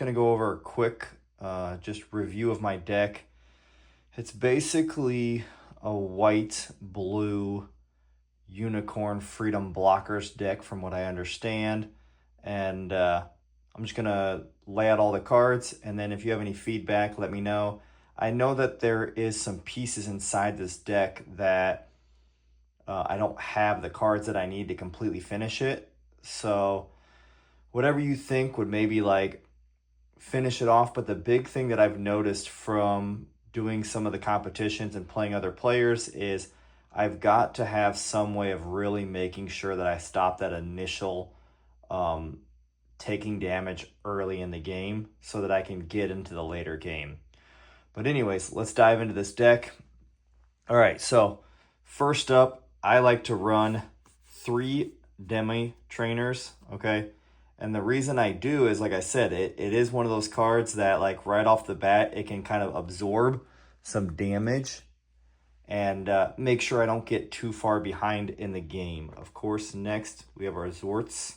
Gonna go over a quick just review of my deck. It's basically a white, blue, unicorn freedom blockers deck from what I understand. And I'm just gonna lay out all the cards, and then if you have any feedback, let me know. I know that there is some pieces inside this deck that I don't have the cards that I need to completely finish it. So whatever you think would maybe like finish it off. But the big thing that I've noticed from doing some of the competitions and playing other players is I've got to have some way of really making sure that I stop that initial taking damage early in the game so that I can get into the later game. But anyways, let's dive into this deck. All right, so first up, I like to run 3 demi trainers, okay? And the reason I do is, like I said, it is one of those cards that, like, right off the bat, it can kind of absorb some damage and make sure I don't get too far behind in the game. Of course, next we have our Zorts.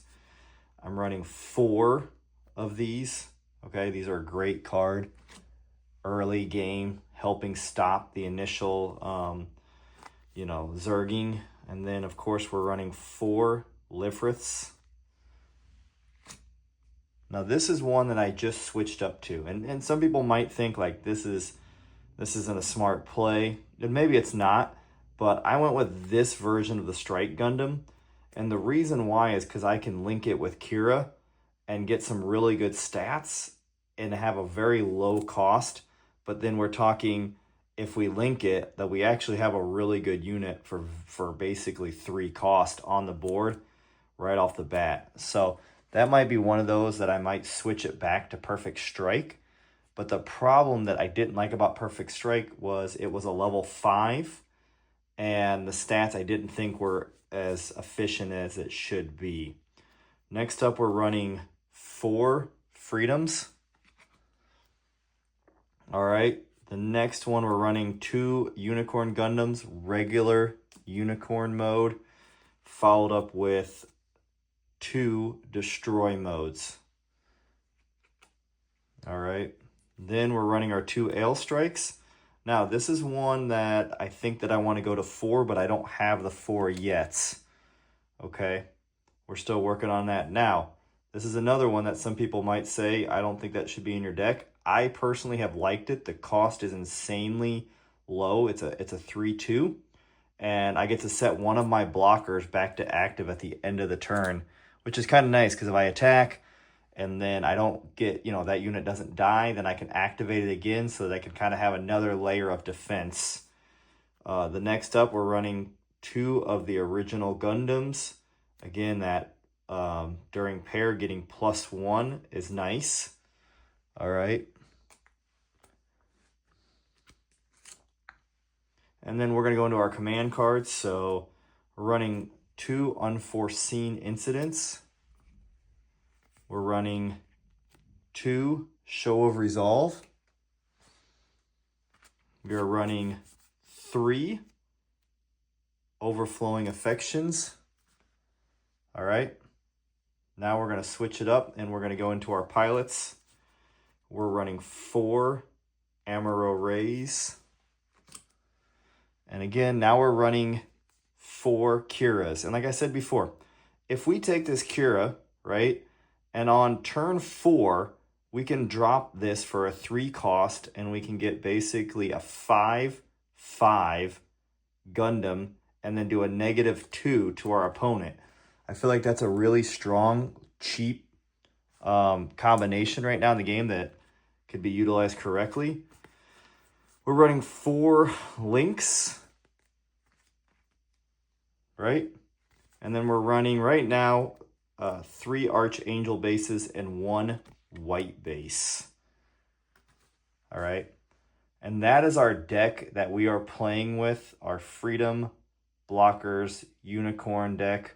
I'm running 4 of these, okay? These are a great card. Early game, helping stop the initial, zerging. And then, of course, we're running 4 Lifriths. Now, this is one that I just switched up to. And some people might think, like, this isn't a smart play. And maybe it's not. But I went with this version of the Strike Gundam. And the reason why is because I can link it with Kira and get some really good stats and have a very low cost. But then we're talking, if we link it, that we actually have a really good unit for basically 3 cost on the board right off the bat. So that might be one of those that I might switch it back to Perfect Strike. But the problem that I didn't like about Perfect Strike was it was a level 5, and the stats I didn't think were as efficient as it should be. Next up, we're running 4 Freedoms. All right, the next one we're running 2 Unicorn Gundams, regular Unicorn mode, followed up with 2 Destroy modes. All right, then we're running our 2 Ale Strikes. Now, this is one that I think that I want to go to 4, but I don't have the 4 yet. Okay, we're still working on that. Now, this is another one that some people might say, I don't think that should be in your deck. I personally have liked it. The cost is insanely low. It's a 3/2, and I get to set one of my blockers back to active at the end of the turn, which is kind of nice because if I attack and then I don't get, that unit doesn't die, then I can activate it again so that I can kind of have another layer of defense. The next up, we're running 2 of the original Gundams. Again, that during pair getting +1 is nice. All right. And then we're going to go into our command cards. So we're running 2 Unforeseen Incidents. We're running 2 Show of Resolve. We are running 3 Overflowing Affections. All right. Now we're going to switch it up and we're going to go into our pilots. We're running 4 Amaro Rays. And again, now we're running 4 Kiras. And like I said before, if we take this Kira, right, and on turn 4, we can drop this for a 3 cost, and we can get basically a 5/5 Gundam, and then do a -2 to our opponent. I feel like that's a really strong, cheap combination right now in the game that could be utilized correctly. We're running 4 Links, right? And then we're running right now 3 Archangel bases and 1 white base. All right. And that is our deck that we are playing with, our Freedom Blockers Unicorn deck.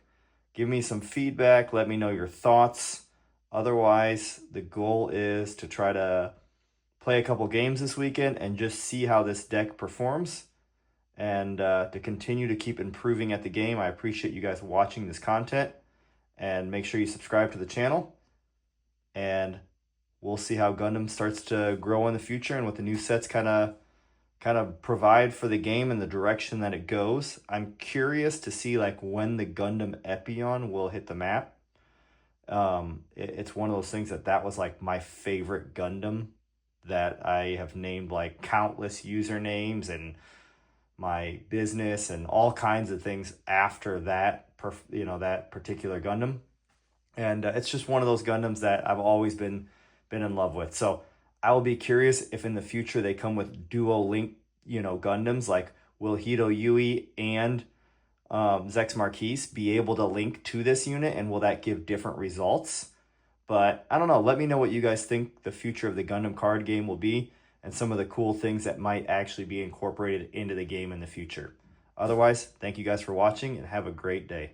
Give me some feedback. Let me know your thoughts. Otherwise, the goal is to try to play a couple games this weekend and just see how this deck performs, and to continue to keep improving at the game. I appreciate you guys watching this content, and make sure you subscribe to the channel, and we'll we'll see how Gundam starts to grow in the future and what the new sets kind of provide for the game and the direction that it goes. I'm curious to see like when the Gundam Epion will hit the map. It's one of those things that was like my favorite Gundam that I have named like countless usernames and my business and all kinds of things after that, that particular Gundam. And it's just one of those Gundams that I've always been in love with. So I will be curious if in the future they come with duo link, Gundams, like will Hito Yui and Zex Marquise be able to link to this unit, and will that give different results? But I don't know. Let me know what you guys think the future of the Gundam card game will be and some of the cool things that might actually be incorporated into the game in the future. Otherwise, thank you guys for watching and have a great day.